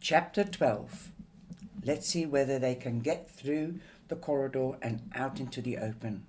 Chapter 12. Let's see whether they can get through the corridor and out into the open.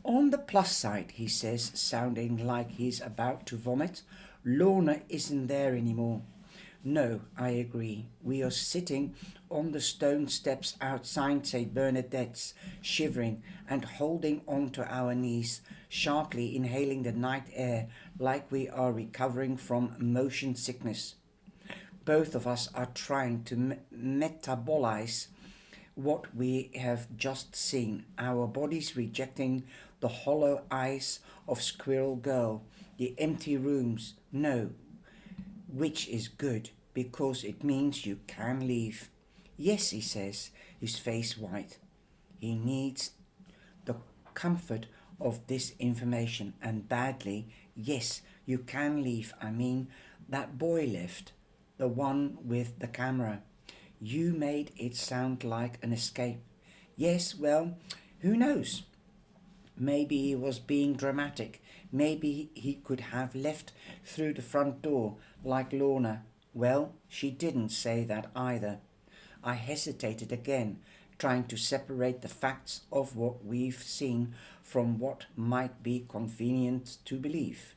On the plus side, he says, sounding like he's about to vomit, Lorna isn't there anymore. No, I agree. We are sitting on the stone steps outside St. Bernadette's, shivering and holding on to our knees, sharply inhaling the night air like we are recovering from motion sickness. Both of us are trying to metabolize what we have just seen, our bodies rejecting the hollow eyes of Squirrel Girl, the empty rooms. No, which is good, because it means you can leave. Yes, he says, his face white. He needs the comfort of this information, and badly. Yes, you can leave. I mean, that boy left, the one with the camera. You made it sound like an escape. Yes, well, who knows? Maybe he was being dramatic. Maybe he could have left through the front door, like Lorna. Well, she didn't say that either. I hesitated again, trying to separate the facts of what we've seen from what might be convenient to believe.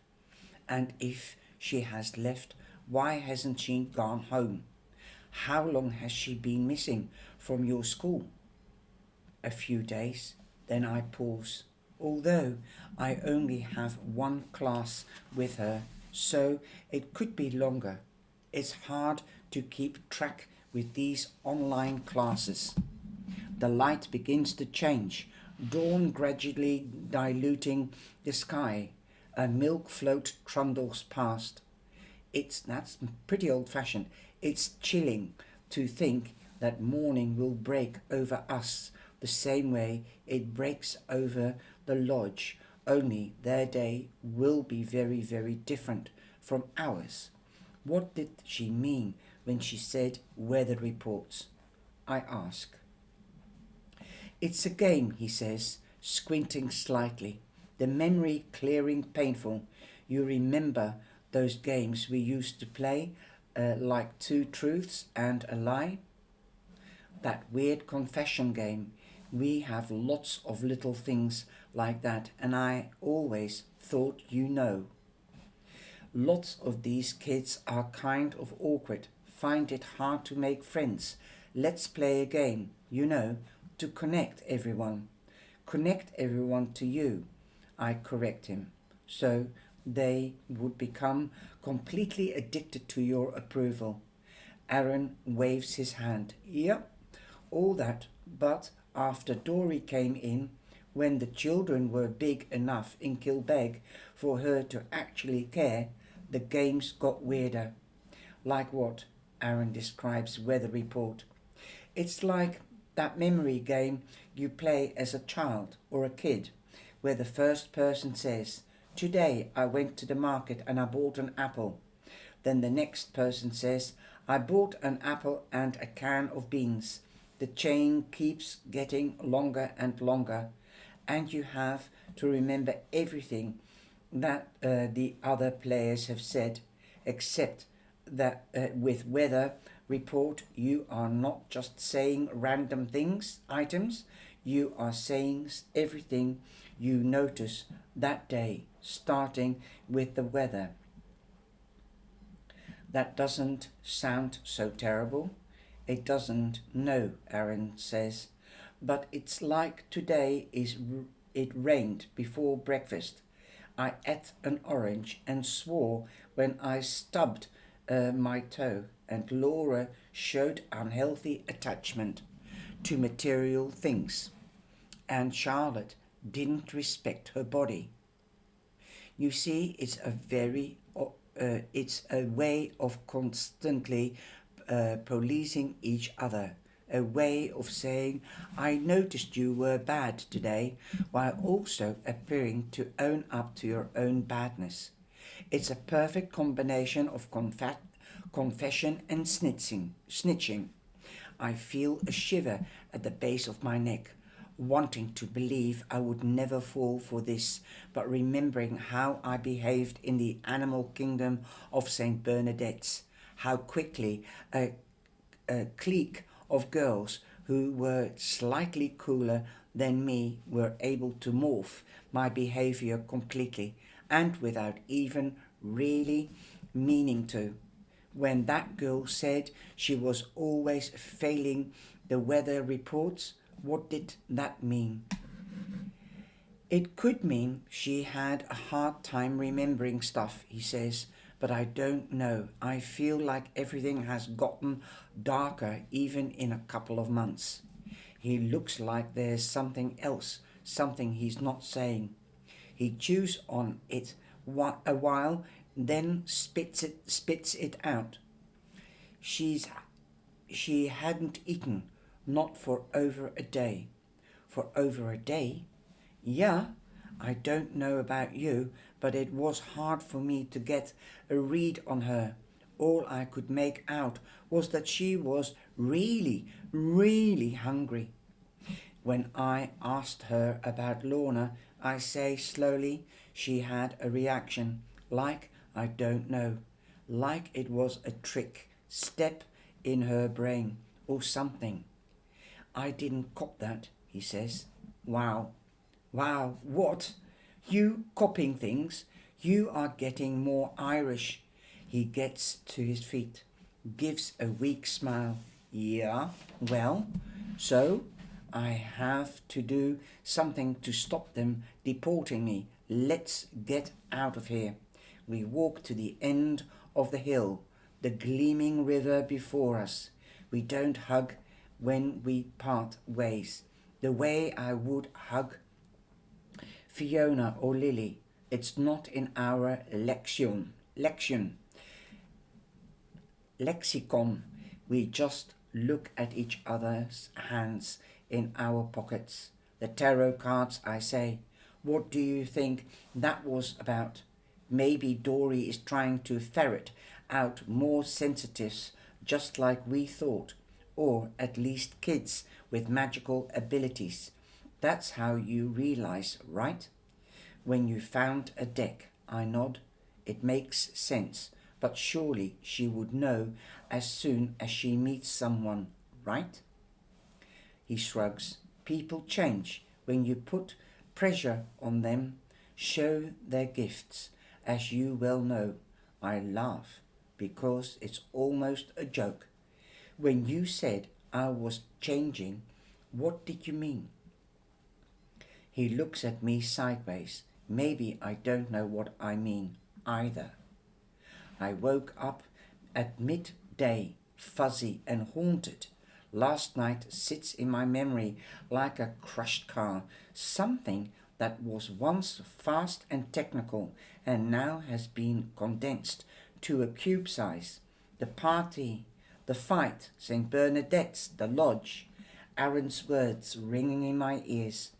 And if she has left, why hasn't she gone home? How long has she been missing from your school? A few days. Then I pause. Although I only have one class with her, so it could be longer. It's hard to keep track with these online classes. The light begins to change, dawn gradually diluting the sky. A milk float trundles past. That's pretty old fashioned. It's chilling to think that morning will break over us the same way it breaks over the lodge, only their day will be very, very different from ours. What did she mean when she said weather reports? I ask. It's a game, he says, squinting slightly, the memory clearing painful. You remember those games we used to play, like Two Truths and a Lie? That weird confession game. We have lots of little things like that, and I always thought you know. Lots of these kids are kind of awkward, find it hard to make friends. Let's play a game, to connect everyone. Connect everyone to you, I correct him. So they would become completely addicted to your approval. Aaron waves his hand. Yep, all that, but after Dory came in, when the children were big enough in Kilbeg for her to actually care, the games got weirder. Like what? Aaron describes Weather Report. It's like that memory game you play as a child or a kid, where the first person says, "Today I went to the market and I bought an apple." Then the next person says, "I bought an apple and a can of beans." The chain keeps getting longer and longer, and you have to remember everything that the other players have said, except that with Weather Report you are not just saying random items, you are saying everything you notice that day, starting with the weather. That doesn't sound so terrible. It doesn't, no, Aaron says, but it's like it rained before breakfast. I ate an orange and swore when I stubbed my toe, and Laura showed unhealthy attachment to material things, and Charlotte didn't respect her body. You see, it's a way of constantly policing each other, a way of saying, "I noticed you were bad today," while also appearing to own up to your own badness. It's a perfect combination of confession and snitching. I feel a shiver at the base of my neck, wanting to believe I would never fall for this, but remembering how I behaved in the animal kingdom of St. Bernadette's, how quickly a clique of girls who were slightly cooler than me were able to morph my behavior completely and without even really meaning to. When that girl said she was always failing the weather reports, what did that mean? It could mean she had a hard time remembering stuff, he says, but I don't know. I feel like everything has gotten darker even in a couple of months. He looks like there's something else, something he's not saying. He chews on it a while, then spits it out. She hadn't eaten, not for over a day. For over a day? Yeah, I don't know about you, but it was hard for me to get a read on her. All I could make out was that she was really, really hungry. When I asked her about Lorna, I say slowly, she had a reaction, like I don't know, like it was a trick, step in her brain, or something. I didn't cop that, he says. Wow. Wow, what? You copying things? You are getting more Irish. He gets to his feet, gives a weak smile. Yeah, well, so I have to do something to stop them deporting me. Let's get out of here. We walk to the end of the hill, the gleaming river before us. We don't hug when we part ways, the way I would hug Fiona or Lily. It's not in our lexicon. We just look at each other's hands in our pockets. The tarot cards, I say. What do you think that was about? Maybe Dory is trying to ferret out more sensitives just like we thought, or at least kids with magical abilities. That's how you realize, right? When you found a deck, I nod. It makes sense, but surely she would know as soon as she meets someone, right? He shrugs. People change when you put pressure on them, show their gifts, as you well know. I laugh because it's almost a joke. When you said I was changing, what did you mean? He looks at me sideways. Maybe I don't know what I mean either. I woke up at midday, fuzzy and haunted. Last night sits in my memory like a crushed car, something that was once fast and technical and now has been condensed to a cube size. The party, the fight, St. Bernadette's, the lodge, Aaron's words ringing in my ears.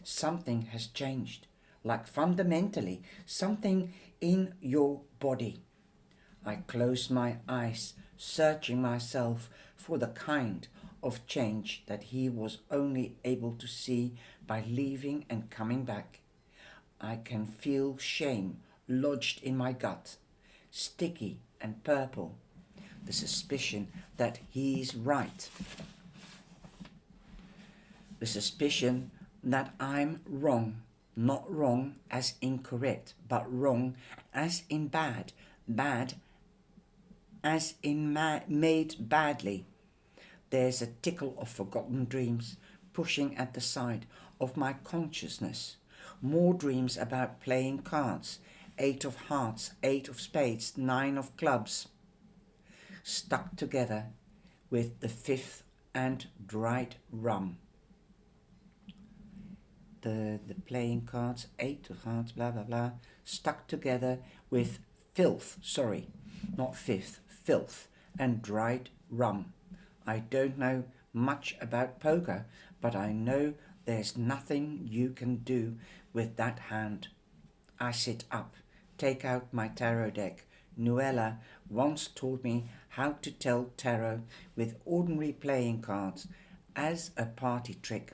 Something has changed, like fundamentally, something in your body. I close my eyes, searching myself for the kind of change that he was only able to see by leaving and coming back. I can feel shame lodged in my gut, sticky and purple, the suspicion that he's right, the suspicion that I'm wrong, not wrong as incorrect, but wrong as in bad, bad as in made badly. There's a tickle of forgotten dreams pushing at the side of my consciousness. More dreams about playing cards, 8 of hearts, 8 of spades, 9 of clubs, stuck together with the 5th and dried rum. The playing cards, 8 of hearts, blah, blah, blah, stuck together with filth, sorry, not 5th, filth and dried rum. I don't know much about poker, but I know there's nothing you can do with that hand. I sit up, take out my tarot deck. Nuella once taught me how to tell tarot with ordinary playing cards as a party trick.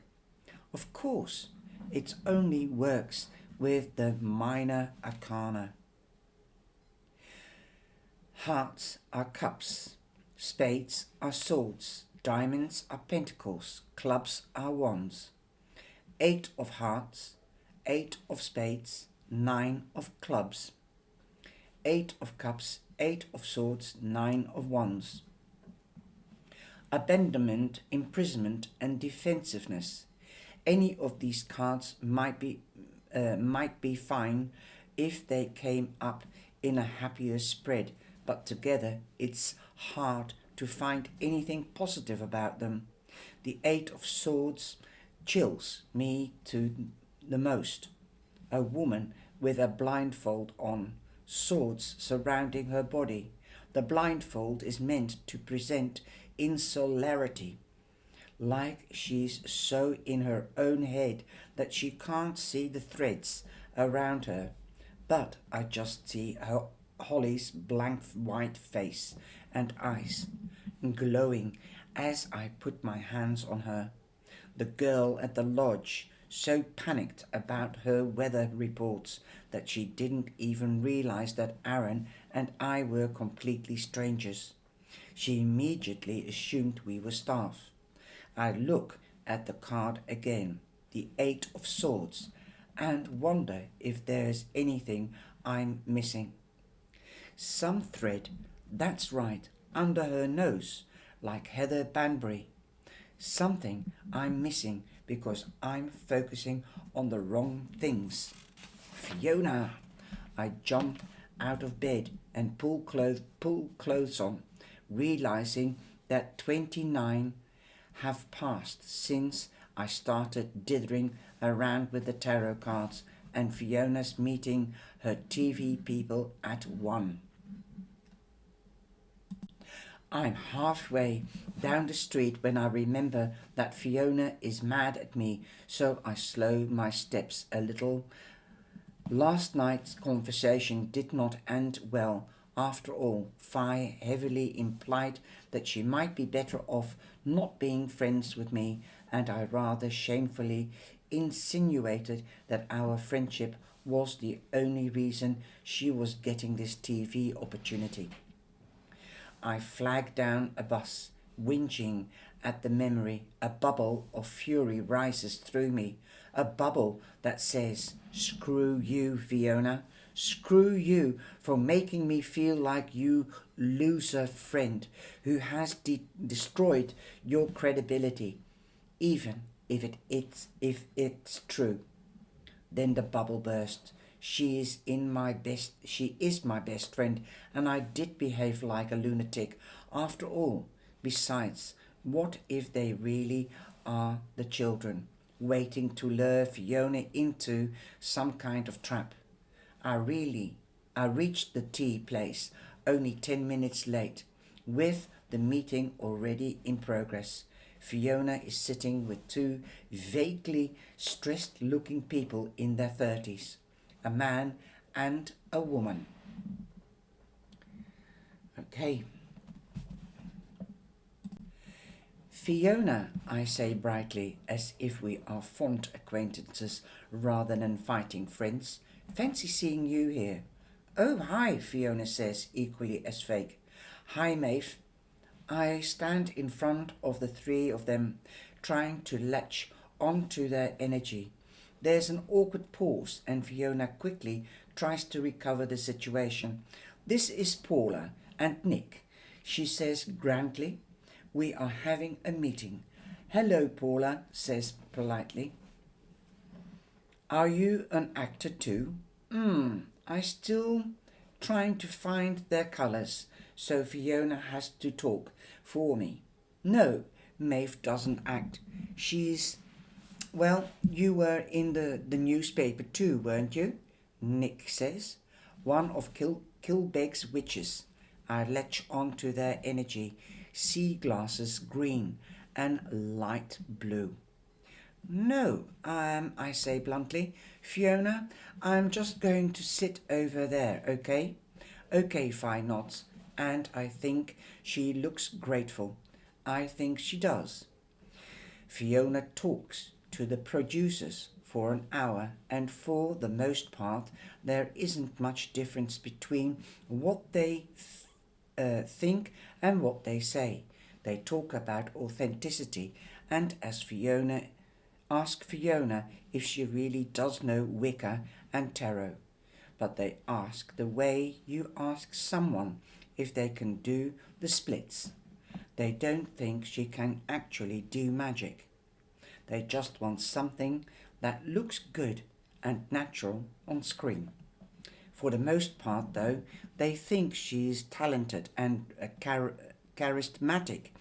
Of course, it only works with the minor arcana. Hearts are cups, spades are swords, diamonds are pentacles, clubs are wands. 8 of hearts, 8 of spades, 9 of clubs. 8 of cups, 8 of swords, 9 of wands. Abandonment, imprisonment, and defensiveness. Any of these cards might be fine if they came up in a happier spread, but together it's hard to find anything positive about them. The 8 of swords chills me to the most. A woman with a blindfold on, swords surrounding her body. The blindfold is meant to present insularity, like she's so in her own head that she can't see the threads around her. But I just see her Holly's blank white face and eyes glowing as I put my hands on her. The girl at the lodge, so panicked about her weather reports that she didn't even realize that Aaron and I were completely strangers. She immediately assumed we were staff. I look at the card again, the 8 of swords, and wonder if there's anything I'm missing. Some thread, that's right, under her nose, like Heather Banbury. Something I'm missing because I'm focusing on the wrong things. Fiona! I jump out of bed and pull clothes on, realizing that 29 have passed since I started dithering around with the tarot cards, and Fiona's meeting her TV people at 1. I'm halfway down the street when I remember that Fiona is mad at me, so I slow my steps a little. Last night's conversation did not end well. After all, Fi heavily implied that she might be better off not being friends with me, and I rather shamefully insinuated that our friendship was the only reason she was getting this TV opportunity. I flag down a bus, whinging at the memory. A bubble of fury rises through me, a bubble that says, "Screw you, Fiona. Screw you for making me feel like you loser friend who has destroyed your credibility, even if it's true." Then the bubble burst. She is my best friend, and I did behave like a lunatic after all. Besides, what if they really are the children, waiting to lure Fiona into some kind of trap? I reached the tea place only 10 minutes late, with the meeting already in progress. Fiona is sitting with 2 vaguely stressed looking people in their 30s, a man and a woman. Okay. "Fiona," I say brightly, as if we are fond acquaintances rather than fighting friends. "Fancy seeing you here." "Oh, hi," Fiona says, equally as fake. "Hi, Maeve." I stand in front of the 3 of them, trying to latch onto their energy. There's an awkward pause, and Fiona quickly tries to recover the situation. "This is Paula and Nick," she says grandly. "We are having a meeting." "Hello," Paula says politely. "Are you an actor too?" I still trying to find their colours, so Fiona has to talk for me. "No, Maeve doesn't act. She's... Well, you were in the newspaper too, weren't you?" Nick says. "One of Kilbegg's witches." I latch onto their energy. Sea glasses green and light blue. "No, I say bluntly. "Fiona, I'm just going to sit over there, okay?" "Okay," Fi nods, and I think she looks grateful. I think she does. Fiona talks to the producers for an hour, and for the most part there isn't much difference between what they think and what they say. They talk about authenticity, and ask Fiona if she really does know Wicca and tarot. But they ask the way you ask someone if they can do the splits. They don't think she can actually do magic. They just want something that looks good and natural on screen. For the most part, though, they think she is talented and charismatic,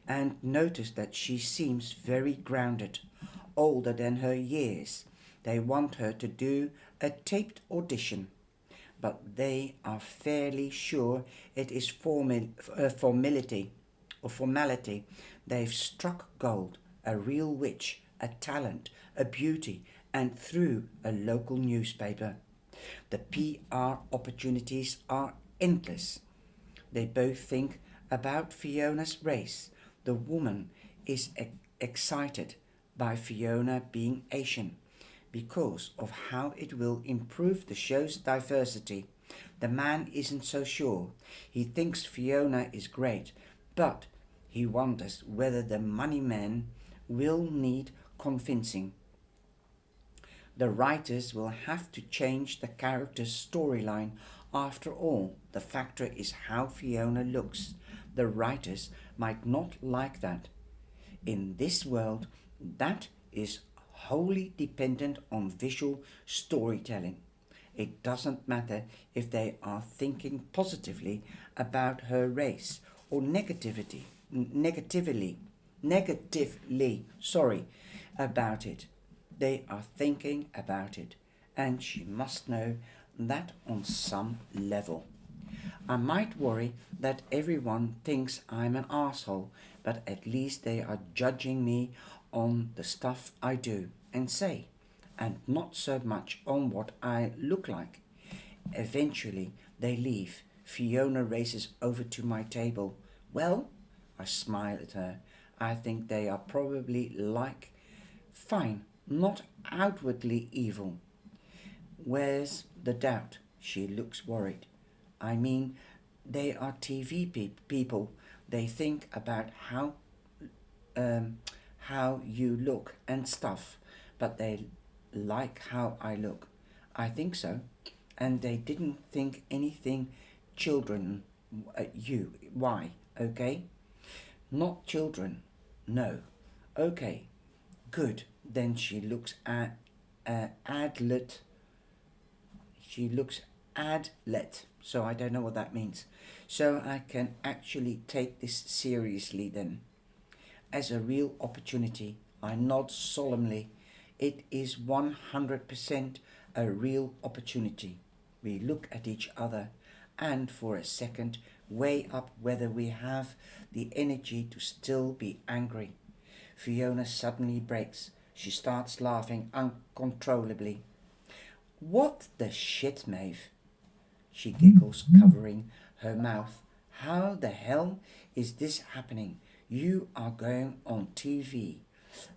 and notice that she seems very grounded, older than her years. They want her to do a taped audition, but they are fairly sure it is formality. They've struck gold, a real witch, a talent, a beauty, and through a local newspaper. The PR opportunities are endless. They both think about Fiona's race. The woman is excited by Fiona being Asian because of how it will improve the show's diversity. The man isn't so sure. He thinks Fiona is great, but he wonders whether the money man will need convincing. The writers will have to change the character's storyline. After all, the factor is how Fiona looks. The writers might not like that. In this world, that is wholly dependent on visual storytelling. It doesn't matter if they are thinking positively about her race or negatively, about it. They are thinking about it, and she must know that on some level. I might worry that everyone thinks I'm an asshole, but at least they are judging me on the stuff I do and say, and not so much on what I look like. Eventually, they leave. Fiona races over to my table. Well, I smile at her. I think they are probably like, fine, not outwardly evil. Where's the doubt? She looks worried. I mean, they are TV people. They think about how you look and stuff, but they like how I look. I think so. And they didn't think anything children, you, why, okay? Not children, no. Okay, good. Then she looks at adlet. She looks adlet, so I don't know what that means. So I can actually take this seriously then. As a real opportunity, I nod solemnly. It is 100% a real opportunity. We look at each other and for a second weigh up whether we have the energy to still be angry. Fiona suddenly breaks. She starts laughing uncontrollably. What the shit, Maeve? She giggles, covering her mouth. How the hell is this happening? You are going on TV.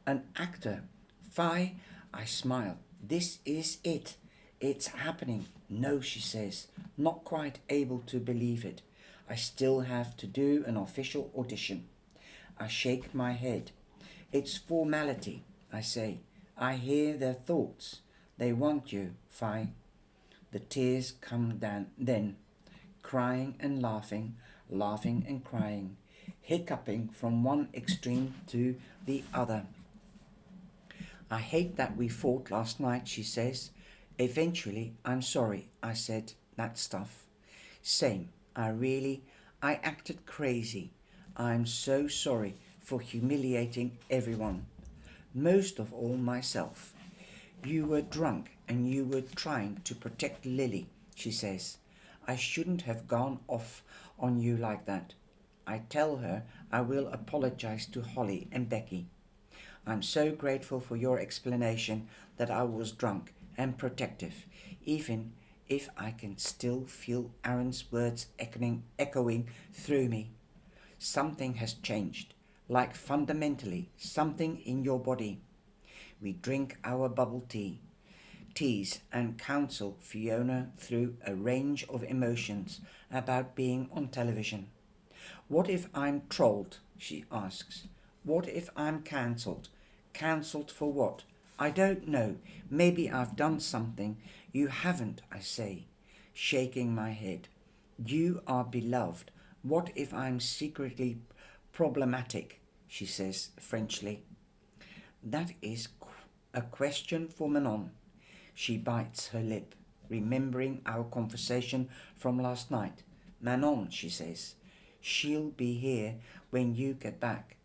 An actor. Fie, I smile. This is it. It's happening. No, she says, not quite able to believe it. I still have to do an official audition. I shake my head. It's formality, I say. I hear their thoughts. They want you, Fie. The tears come down then, crying and laughing, laughing and crying, hiccuping from one extreme to the other. I hate that we fought last night, she says. Eventually, I'm sorry, I said that stuff. Same, I acted crazy. I'm so sorry for humiliating everyone. Most of all myself. You were drunk and you were trying to protect Lily, she says. I shouldn't have gone off on you like that. I tell her I will apologize to Holly and Becky. I'm so grateful for your explanation that I was drunk and protective, even if I can still feel Aaron's words echoing through me. Something has changed, like fundamentally something in your body. We drink our bubble tea. tease and counsel Fiona through a range of emotions about being on television. What if I'm trolled? She asks. What if I'm cancelled? Cancelled for what? I don't know. Maybe I've done something. You haven't, I say, shaking my head. You are beloved. What if I'm secretly problematic? She says Frenchly. That is a question for Manon. She bites her lip, remembering our conversation from last night. Manon, she says, she'll be here when you get back.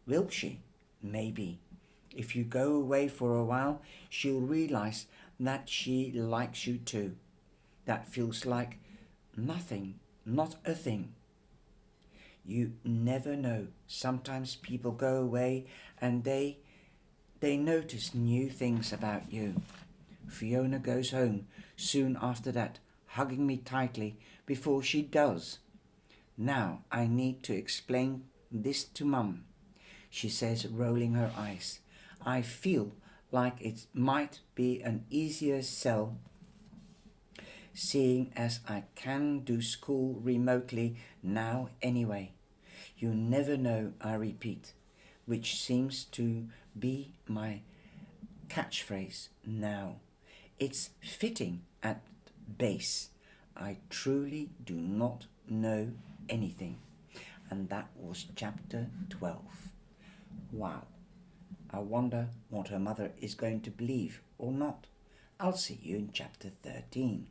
Will she? Maybe. If you go away for a while, she'll realize that she likes you too. That feels like nothing, not a thing. You never know. Sometimes people go away and they notice new things about you. Fiona goes home soon after that, hugging me tightly before she does. Now I need to explain this to Mum, she says, rolling her eyes. I feel like it might be an easier sell, seeing as I can do school remotely now anyway. You never know, I repeat, which seems to be my catchphrase now. It's fitting at base. I truly do not know anything. And that was chapter 12. Wow. I wonder what her mother is going to believe or not. I'll see you in chapter 13.